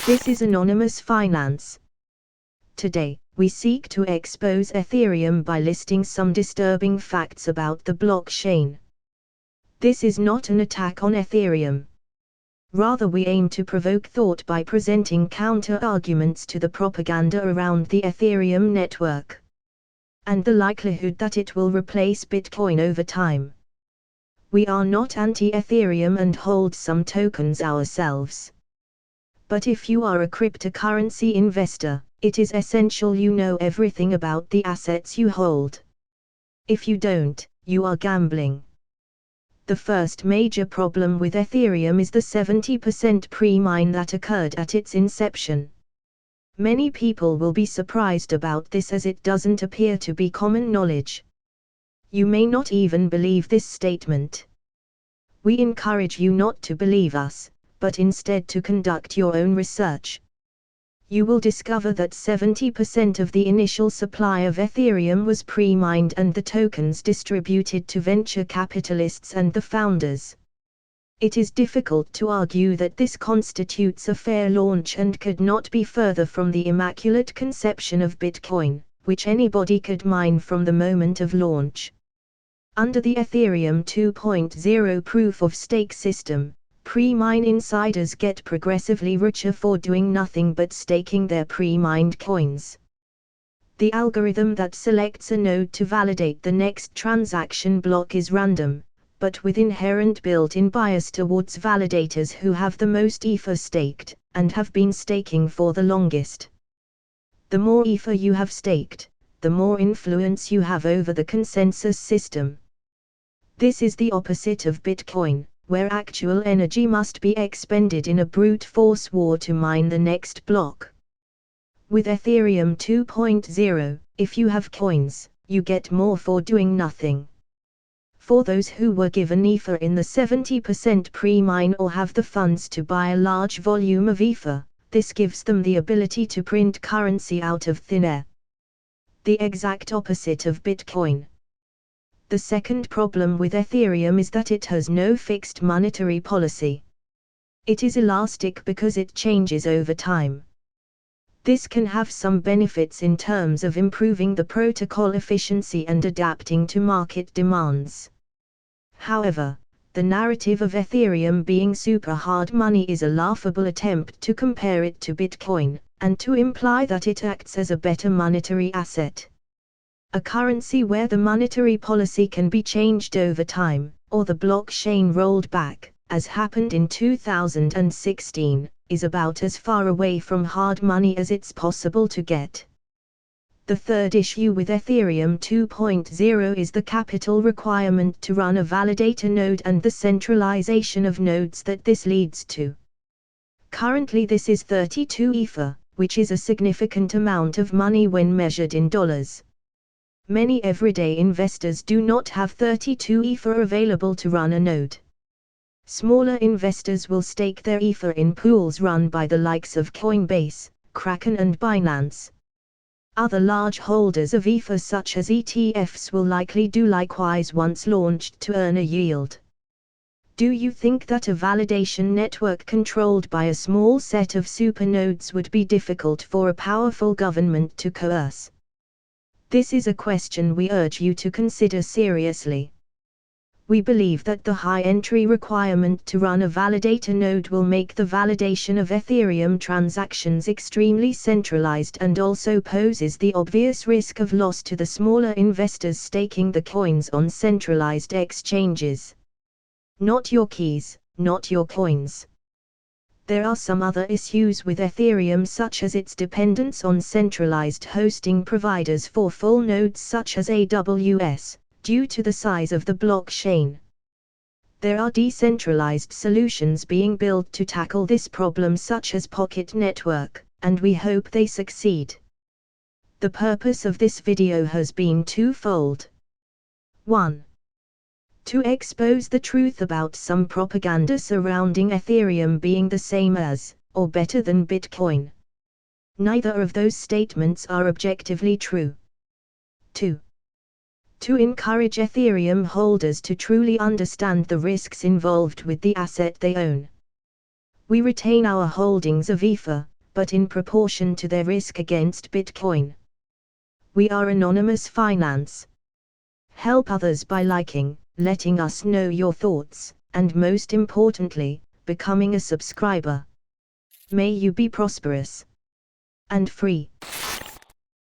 This is Anonymous Finance. Today, we seek to expose Ethereum by listing some disturbing facts about the blockchain. This is not an attack on Ethereum. Rather, we aim to provoke thought by presenting counter-arguments to the propaganda around the Ethereum network, and the likelihood that it will replace Bitcoin over time. We are not anti-Ethereum and hold some tokens ourselves. But if you are a cryptocurrency investor, it is essential you know everything about the assets you hold. If you don't, you are gambling. The first major problem with Ethereum is the 70% pre-mine that occurred at its inception. Many people will be surprised about this as it doesn't appear to be common knowledge. You may not even believe this statement. We encourage you not to believe us, but instead to conduct your own research. You will discover that 70% of the initial supply of Ethereum was pre-mined and the tokens distributed to venture capitalists and the founders. It is difficult to argue that this constitutes a fair launch and could not be further from the immaculate conception of Bitcoin, which anybody could mine from the moment of launch. Under the Ethereum 2.0 proof-of-stake system, pre-mine insiders get progressively richer for doing nothing but staking their pre-mined coins. The algorithm that selects a node to validate the next transaction block is random, but with inherent built-in bias towards validators who have the most Ether staked, and have been staking for the longest. The more Ether you have staked, the more influence you have over the consensus system. This is the opposite of Bitcoin, where actual energy must be expended in a brute force war to mine the next block. With Ethereum 2.0, if you have coins, you get more for doing nothing. For those who were given Ether in the 70% pre-mine or have the funds to buy a large volume of Ether, this gives them the ability to print currency out of thin air. The exact opposite of Bitcoin. The second problem with Ethereum is that it has no fixed monetary policy. It is elastic because it changes over time. This can have some benefits in terms of improving the protocol efficiency and adapting to market demands. However, the narrative of Ethereum being super hard money is a laughable attempt to compare it to Bitcoin, and to imply that it acts as a better monetary asset. A currency where the monetary policy can be changed over time, or the blockchain rolled back, as happened in 2016, is about as far away from hard money as it's possible to get. The third issue with Ethereum 2.0 is the capital requirement to run a validator node and the centralization of nodes that this leads to. Currently this is 32 Ether, which is a significant amount of money when measured in dollars. Many everyday investors do not have 32 Ether available to run a node. Smaller investors will stake their Ether in pools run by the likes of Coinbase, Kraken and Binance. Other large holders of Ether such as ETFs will likely do likewise once launched to earn a yield. Do you think that a validation network controlled by a small set of supernodes would be difficult for a powerful government to coerce? This is a question we urge you to consider seriously. We believe that the high entry requirement to run a validator node will make the validation of Ethereum transactions extremely centralized and also poses the obvious risk of loss to the smaller investors staking the coins on centralized exchanges. Not your keys, not your coins. There are some other issues with Ethereum such as its dependence on centralized hosting providers for full nodes such as AWS, due to the size of the blockchain. There are decentralized solutions being built to tackle this problem such as POKT network, and we hope they succeed. The purpose of this video has been twofold. 1. To expose the truth about some propaganda surrounding Ethereum being the same as, or better than Bitcoin. Neither of those statements are objectively true. 2. To encourage Ethereum holders to truly understand the risks involved with the asset they own. We retain our holdings of Ether, but in proportion to their risk against Bitcoin. We are Anonymous Finance. Help others by liking, letting us know your thoughts, and most importantly, becoming a subscriber. May you be prosperous and free.